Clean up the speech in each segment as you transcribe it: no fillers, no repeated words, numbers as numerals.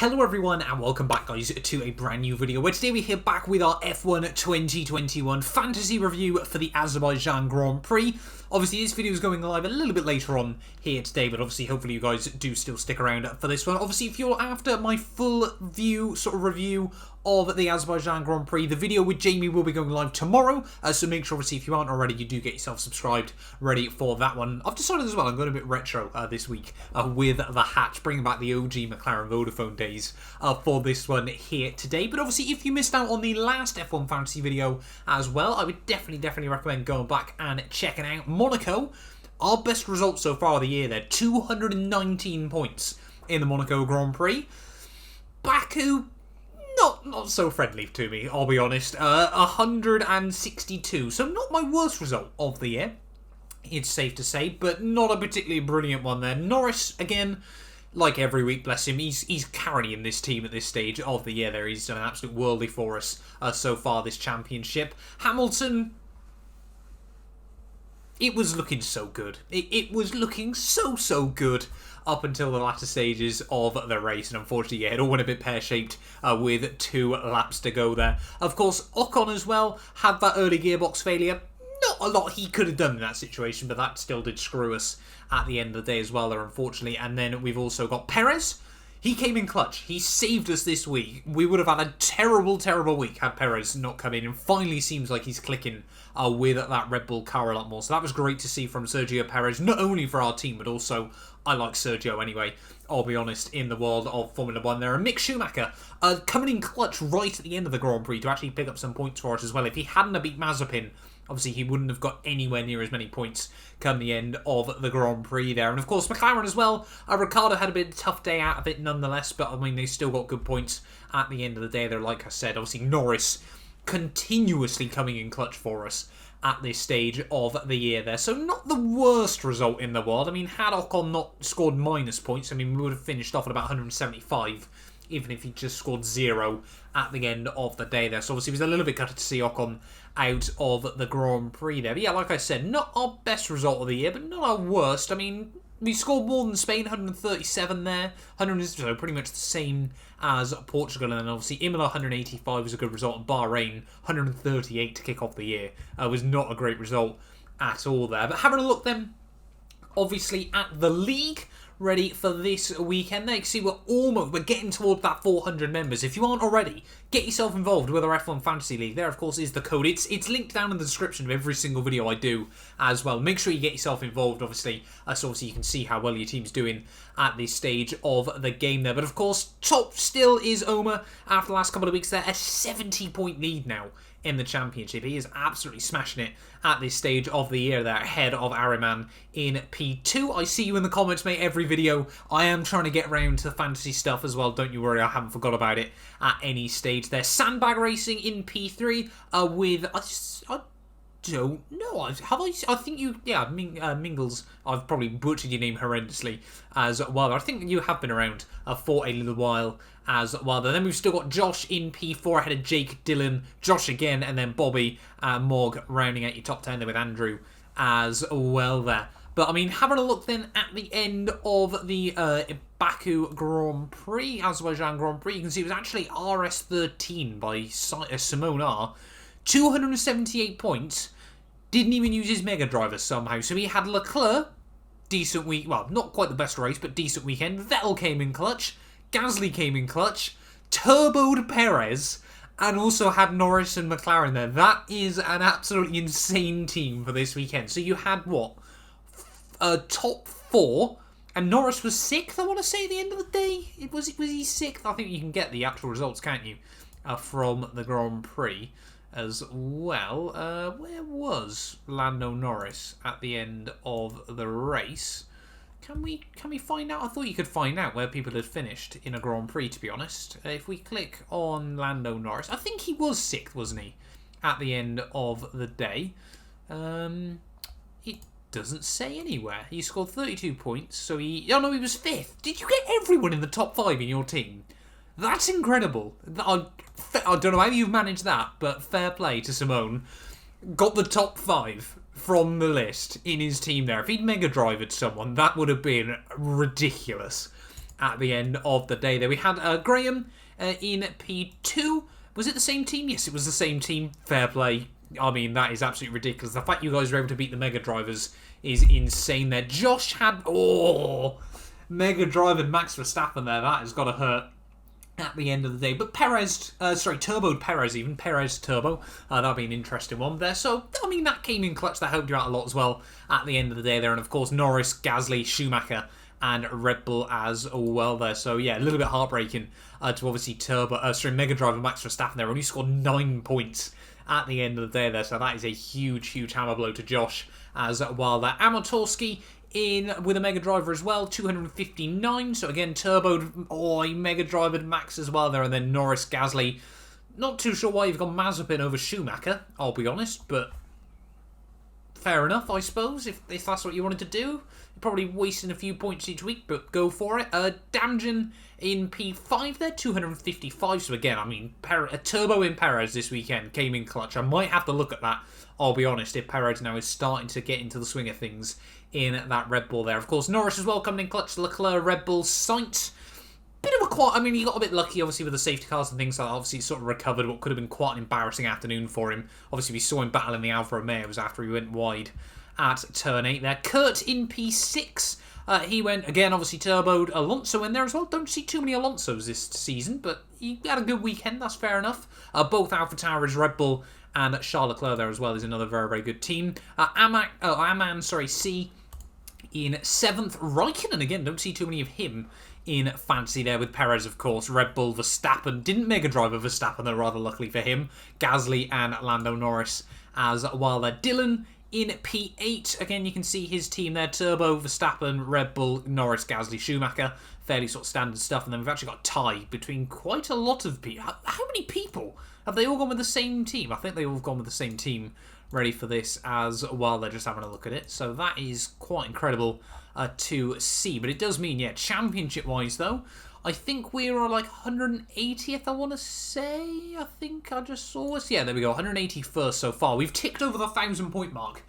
Hello everyone and welcome back guys to a brand new video where today we're here back with our F1 2021 fantasy review for the Azerbaijan Grand Prix. Obviously this video is going live a little bit later on here today, but obviously hopefully you guys do still stick around for this one. Obviously if you're after my full view sort of review of the Azerbaijan Grand Prix, the video with Jamie will be going live tomorrow, so make sure obviously if you aren't already you do get yourself subscribed ready for that one. I've decided as well I'm going a bit retro this week with the hatch, bringing back the OG Mclaren Vodafone days for this one here today. But obviously if you missed out on the last F1 fantasy video as well, I would definitely recommend going back and checking out Monaco. Our best result so far of the year there, 219 points in the Monaco Grand Prix. Baku, not so friendly to me, I'll be honest. 162, so not my worst result of the year, it's safe to say, but not a particularly brilliant one there. Norris, again, like every week, bless him, he's carrying this team at this stage of the year there. He's done an absolute worldie for us so far this championship. Hamilton, it was looking so good. It was looking so good up until the latter stages of the race, and unfortunately, yeah, it all went a bit pear-shaped with 2 laps to go there. Of course, Ocon as well had that early gearbox failure. Not a lot he could have done in that situation, but that still did screw us at the end of the day as well there, unfortunately. And then we've also got Perez. He came in clutch. He saved us this week. We would have had a terrible week had Perez not come in, and finally seems like he's clicking with that Red Bull car a lot more. So that was great to see from Sergio Perez, not only for our team, but also I like Sergio anyway, I'll be honest, in the world of Formula 1 there. And Mick Schumacher coming in clutch right at the end of the Grand Prix to actually pick up some points for us as well. If he hadn't have beat Mazepin, obviously he wouldn't have got anywhere near as many points come the end of the Grand Prix there. And of course McLaren as well. Ricciardo had a bit of a tough day out of it nonetheless, but I mean they still got good points at the end of the day there. Like I said, obviously Norris continuously coming in clutch for us at this stage of the year there. So not the worst result in the world. I mean, had Ocon not scored minus points, I mean, we would have finished off at about 175, even if he just scored 0 at the end of the day there. So obviously it was a little bit gutted to see Ocon out of the Grand Prix there. But yeah, like I said, not our best result of the year, but not our worst. I mean, we scored more than Spain, 137 there. So pretty much the same as Portugal. And then obviously Imola, 185 was a good result. And Bahrain, 138 to kick off the year. Was not a great result at all there. But having a look then, obviously, at the league, ready for this weekend. There you can see we're getting towards that 400 members. If you aren't already, get yourself involved with our F1 Fantasy League. There, of course, is the code. It's linked down in the description of every single video I do as well. Make sure you get yourself involved, obviously, so obviously you can see how well your team's doing at this stage of the game there. But of course, top still is Omer after the last couple of weeks there. A 70-point lead now in the championship. He is absolutely smashing it at this stage of the year there, ahead of Ariman in P2. I see you in the comments, mate, every video. I am trying to get around to the fantasy stuff as well. Don't you worry, I haven't forgot about it at any stage there. Sandbag Racing in P3 with... I don't know. I think you... Yeah, Mingles. I've probably butchered your name horrendously as well. I think you have been around for a little while as well. Then we've still got Josh in P4 ahead of Jake, Dylan, Josh again, and then Bobby, Mog rounding out your top 10 there with Andrew as well there. But I mean, having a look then at the end of the Baku Grand Prix, Azerbaijan Grand Prix, you can see it was actually RS13 by Simone R. 278 points. Didn't even use his Mega Driver somehow. So he had Leclerc, decent week. Well, not quite the best race, but decent weekend. Vettel came in clutch. Gasly came in clutch. Turboed Perez. And also had Norris and McLaren there. That is an absolutely insane team for this weekend. So you had what? Top 4. And Norris was 6th, I want to say, at the end of the day. Was he 6th? I think you can get the actual results, can't you? From the Grand Prix as well. Where was Lando Norris at the end of the race? Can we find out? I thought you could find out where people had finished in a Grand Prix, to be honest. If we click on Lando Norris, I think he was 6th, wasn't he, at the end of the day? It doesn't say anywhere. He scored 32 points, so he was 5th. Did you get everyone in the top 5 in your team? That's incredible. I don't know how you've managed that, but fair play to Simone. Got the top 5 from the list in his team there. If he'd Mega Drivered someone, that would have been ridiculous at the end of the day there. We had Graham in P2. Was it the same team? Yes, it was the same team. Fair play. I mean, that is absolutely ridiculous. The fact you guys were able to beat the Mega Drivers is insane there. Josh had... Mega Driver Max Verstappen there. That has got to hurt at the end of the day. But Perez, turboed Perez even. Perez turbo. That'll be an interesting one there. So, I mean, that came in clutch. That helped you out a lot as well at the end of the day there. And, of course, Norris, Gasly, Schumacher, and Red Bull as well there. So, yeah, a little bit heartbreaking to obviously Mega Driver Max Verstappen there. Only scored 9 points at the end of the day there. So that is a huge, huge hammer blow to Josh as well there. Amatorski in with a Mega Driver as well, 259. So again, turboed, he Mega Drivered Max as well there. And then Norris, Gasly. Not too sure why you've gone Mazepin over Schumacher, I'll be honest, but fair enough, I suppose, if that's what you wanted to do. You're probably wasting a few points each week, but go for it. Damjan in P5 there, 255. So again, I mean, a turbo in Perez this weekend came in clutch. I might have to look at that, I'll be honest, if Perez now is starting to get into the swing of things in that Red Bull there. Of course, Norris as well coming in clutch. Leclerc, Red Bull, Sainz. Bit of he got a bit lucky, obviously, with the safety cars and things like that. Obviously, he sort of recovered what could have been quite an embarrassing afternoon for him. Obviously, we saw him battling the Alfa Romeos after he went wide at turn 8 there. Kurt in P6. He went, again, obviously turboed. Alonso in there as well. Don't see too many Alonsos this season, but he had a good weekend. That's fair enough. Both AlphaTauri's, Red Bull, and Charles Leclerc there as well is another very, very good team. C in 7th. Raikkonen, again, don't see too many of him in fancy there with Perez, of course. Red Bull, Verstappen. Didn't Mega Driver Verstappen, though, rather luckily for him. Gasly and Lando Norris as well there. Dylan in P8. Again, you can see his team there. Turbo, Verstappen, Red Bull, Norris, Gasly, Schumacher. Fairly sort of standard stuff. And then we've actually got a tie between quite a lot of people. How many people? Have they all gone with the same team? I think they all have gone with the same team ready for this as well. They're just having a look at it. So that is quite incredible to see. But it does mean, yeah, championship-wise, though, I think we're like 180th, I want to say. I think I just saw us. Yeah, there we go. 181st so far. We've ticked over the 1,000-point mark.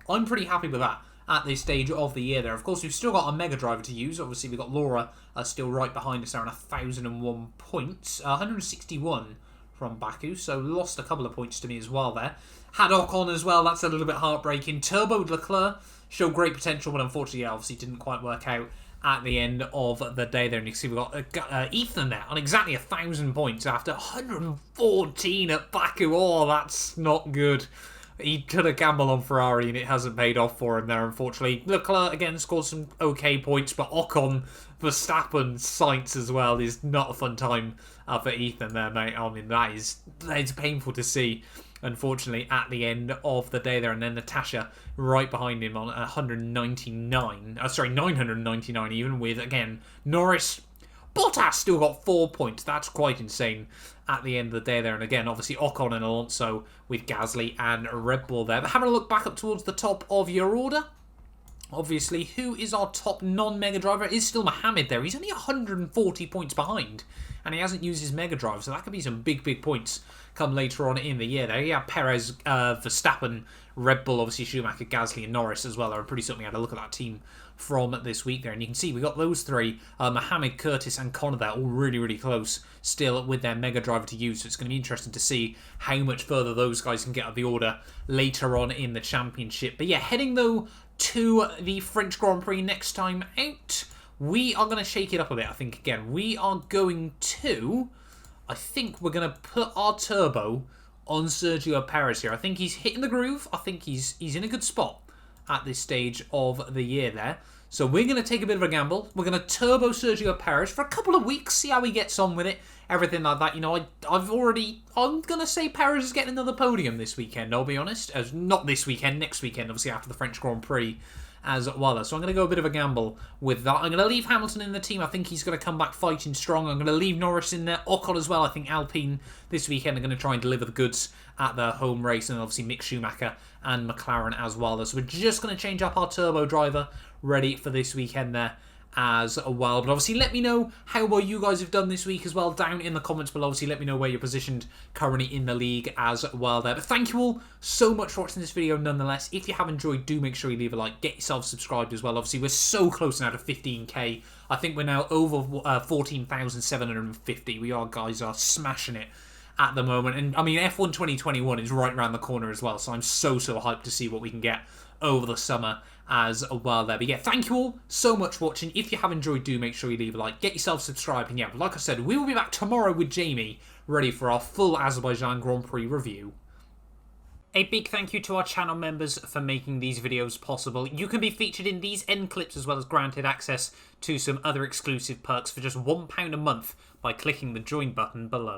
I'm pretty happy with that at this stage of the year there. Of course, we've still got a Mega Driver to use. Obviously, we've got Laura still right behind us there on 1,001 points. 161 from BAKU, so lost a couple of points to me as well there. Had Ocon as well. That's a little bit heartbreaking. Turboed Leclerc. Showed great potential, but unfortunately, obviously didn't quite work out at the end of the day there. And you can see we've got Ethan there on exactly 1,000 points after 114 at BAKU. Oh, that's not good. He took a gamble on Ferrari and it hasn't paid off for him there, unfortunately. Leclerc, again, scored some okay points, but Ocon, Verstappen, Sainz as well is not a fun time for Ethan there, mate. I mean, it's painful to see, unfortunately, at the end of the day there. And then Natasha right behind him on 999 even, with, again, Norris. Bottas still got 4 points. That's quite insane at the end of the day there. And again, obviously, Ocon and Alonso with Gasly and Red Bull there. But having a look back up towards the top of your order, obviously, who is our top non-Mega Driver? It is still Mohammed there. He's only 140 points behind, and he hasn't used his Mega Drive, so that could be some big, big points come later on in the year there. Yeah, Perez, Verstappen, Red Bull, obviously Schumacher, Gasly, and Norris as well. I'm pretty certain we had a look at that team from this week there, and you can see we got those three, Mohammed, Curtis, and Connor there, all really, really close still with their Mega Driver to use. So it's going to be interesting to see how much further those guys can get up the order later on in the championship. But yeah, heading though to the French Grand Prix next time out, we are going to shake it up a bit. I think again we are going to, I think we're going to put our turbo on Sergio Perez here. I think he's hitting the groove. I think he's in a good spot at this stage of the year there. So we're going to take a bit of a gamble. We're going to turbo Sergio Perez for a couple of weeks, see how he gets on with it, everything like that. You know, I'm going to say Perez is getting another podium this weekend, I'll be honest. Not this weekend, next weekend, obviously after the French Grand Prix as well. So I'm going to go a bit of a gamble with that. I'm going to leave Hamilton in the team. I think he's going to come back fighting strong. I'm going to leave Norris in there. Ocon as well. I think Alpine this weekend are going to try and deliver the goods at their home race. And obviously Mick Schumacher and McLaren as well. So we're just going to change up our turbo driver ready for this weekend there as well. But obviously let me know how well you guys have done this week as well down in the comments below. Obviously let me know where you're positioned currently in the league as well there. But thank you all so much for watching this video nonetheless. If you have enjoyed, do make sure you leave a like, get yourself subscribed as well. Obviously we're so close now to 15k. I think we're now over 14,750. We are, guys, are smashing it at the moment. And I mean, F1 2021 is right around the corner as well, so I'm so hyped to see what we can get over the summer as well there. But yeah, thank you all so much for watching. If you have enjoyed, do make sure you leave a like, get yourself subscribed, and yeah, like I said, we will be back tomorrow with Jamie, ready for our full Azerbaijan Grand Prix review. A big thank you to our channel members for making these videos possible. You can be featured in these end clips as well as granted access to some other exclusive perks for just £1 a month by clicking the join button below.